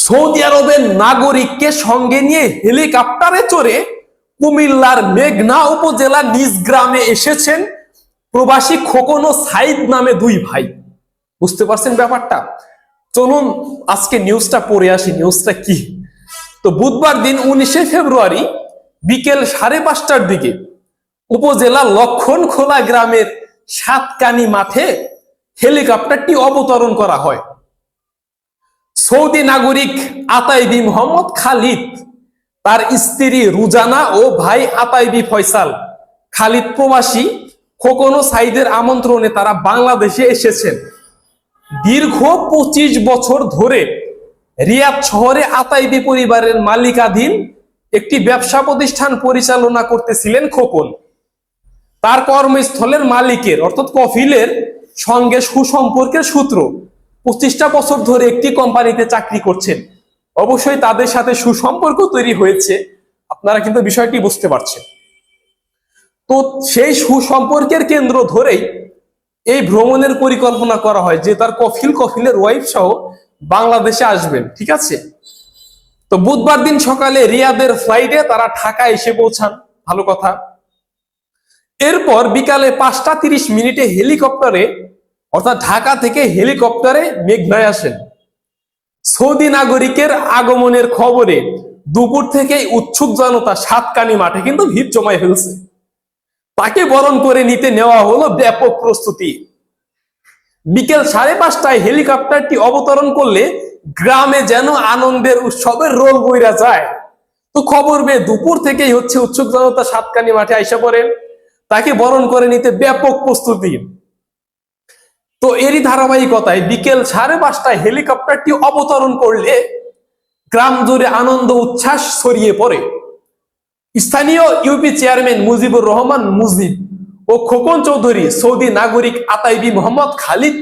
Saudi আরবের নাগরিককে সঙ্গে নিয়ে হেলিকপ্টারে চড়ে কুমিল্লার মেঘনা উপজেলার নিজ গ্রামে এসেছেন প্রবাসী খোকন ও সাইদ নামে দুই ভাই। বুঝতে পারছেন ব্যাপারটা? চলুন আজকে নিউজটা পড়ে আসি। নিউজটা কি? তো বুধবার দিন 19শে ফেব্রুয়ারি বিকেল 5:30টার দিকে উপজেলার লক্ষণখোলা গ্রামের সাতকানি মাঠে হেলিকপ্টারটি অবতরণ করা হয়। সৌদি নাগরিক আতাইবি মোহাম্মদ খালিদ, তার স্ত্রী রুজানা ও ভাই আতাইবি ফয়সাল। খালিদ প্রবাসী, খোকন ও সাইদের আমন্ত্রণে তারা বাংলাদেশে এসেছেন। দীর্ঘ 25 বছর ধরে রিয়াদ শহরে আতাইবি পরিবারের মালিকাধীন একটি ব্যবসা প্রতিষ্ঠান পরিচালনা করতেছিলেন খোকন। তার কর্মস্থলের মালিকের অর্থাৎ কফিলের সঙ্গে সুসম্পর্কের সূত্র 25টা বছর ধরে একটি কোম্পানিতে চাকরি করছেন। অবশ্যই তাদের সাথে সুসম্পর্ক তৈরি হয়েছে, আপনারা কিন্তু বিষয়টি বুঝতে পারছেন। তো সেই সুসম্পর্কের কেন্দ্র ধরেই এই ভ্রমণের পরিকল্পনা করা হয় যে তার কফিলের ওয়াইফ সহ বাংলাদেশে আসবেন। ঠিক আছে? তো বুধবার দিন সকালে রিয়াদের ফ্লাইটে তারা ঢাকা এসে পৌঁছান। ভালো কথা। এরপর বিকালে 5:30 হেলিকপ্টারে অর্থাৎ ঢাকা থেকে হেলিকপ্টারে মেঘনায় আসেন। সৌদি নাগরিকের আগমনের খবরে দুপুর থেকেই উৎসুক জনতা সাতকানি মাঠে কিন্তু ভিড় জমায় ফেলছে। তাকে বরণ করে নিতে নেওয়া হলো ব্যাপক প্রস্তুতি। বিকেল 5:30টায় হেলিকপ্টারটি অবতরণ করলে গ্রামে যেন আনন্দের উৎসবের রোল বইরা যায়। তো খবর পেয়ে দুপুর থেকেই উৎসুক জনতা সাতকানি মাঠে আইসা পড়েন। তাকে বরণ করে নিতে ব্যাপক প্রস্তুতি। তো এরই ধারাবাহিকতায় বিকেল 5:30টায় হেলিকপ্টারটি অবতরণ করলে গ্রাম জুড়ে আনন্দ উচ্ছ্বাস ছড়িয়ে পড়ে। স্থানীয় ইউপি চেয়ারম্যান মুজিবুর রহমান মুজিব ও খোকন চৌধুরী সৌদি নাগরিক আতাইবি মোহাম্মদ খালিদ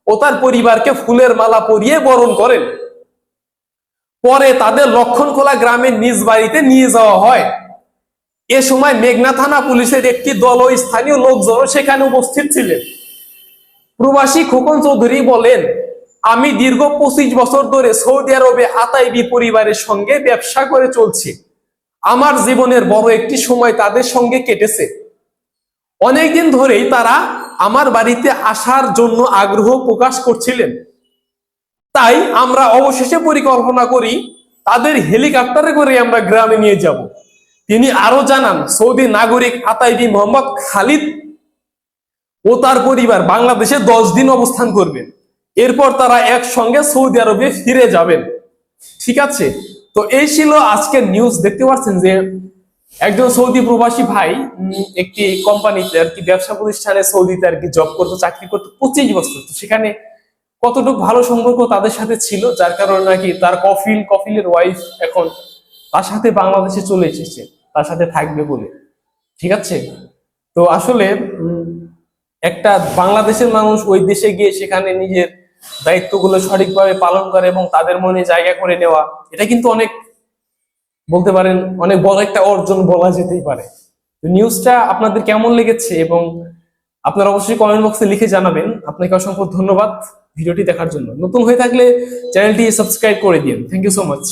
ও তার পরিবারকে ফুলের মালা পরিয়ে বরণ করেন। পরে তাদের লক্ষণখোলা গ্রামের নিজ বাড়িতে নিয়ে যাওয়া হয়। এ সময় মেঘনা থানা পুলিশের একটি দল ও স্থানীয় লোকজন সেখানে উপস্থিত ছিলেন। প্রবাসী খোকন চৌধুরী বলেন, আমি দীর্ঘ 25 বছর ধরে সৌদি আরবে আতাইবি পরিবারের সঙ্গে ব্যবসা করে চলছি। আমার জীবনের বড় একটি সময় তাদের সঙ্গে কেটেছে। অনেকদিন ধরেই তারা আমার বাড়িতে আসার জন্য আগ্রহ প্রকাশ করছিলেন। তাই আমরা অবশেষে পরিকল্পনা করি তাদের হেলিকপ্টারে করে আমরা গ্রামে নিয়ে যাব। তিনি আরো জানান, সৌদি নাগরিক আতাইবি মোহাম্মদ খালিদ ও তার পরিবার বাংলাদেশে 10 দিন অবস্থান করবেন। এরপর তারা একসঙ্গে সৌদি আরবে ফিরে যাবেন। ঠিক আছে? তো এই ছিল আজকের নিউজ। দেখতে পাচ্ছেন যে একজন সৌদি প্রবাসী ভাই একটি কোম্পানিতে আর কি ব্যবসা প্রতিষ্ঠানে সৌদিতে আর কি জব করতো, চাকরি করতো 25 বছর। তো সেখানে কতটুকু ভালো সম্পর্ক তাদের সাথে ছিল, যার কারণে নাকি তার কফিলের ওয়াইফ এখন তার সাথে বাংলাদেশে চলে এসেছে, তার সাথে থাকবে বলে। ঠিক আছে? তো আসলে একটা বাংলাদেশের মানুষ ওই দেশে গিয়ে সেখানে নিজের দায়িত্বগুলো সঠিকভাবে পালন করে এবং তাদের মনে জায়গা করে নেওয়া, এটা কিন্তু অনেক বলতে পারেন অনেক বড় একটা অর্জন বলা যেতেই পারে। নিউজটা আপনাদের কেমন লেগেছে এবং আপনারা অবশ্যই কমেন্ট বক্সে লিখে জানাবেন। আপনাকে অসংখ্য ধন্যবাদ ভিডিওটি দেখার জন্য। নতুন হয়ে থাকলে চ্যানেলটি সাবস্ক্রাইব করে দিন। Thank you so much.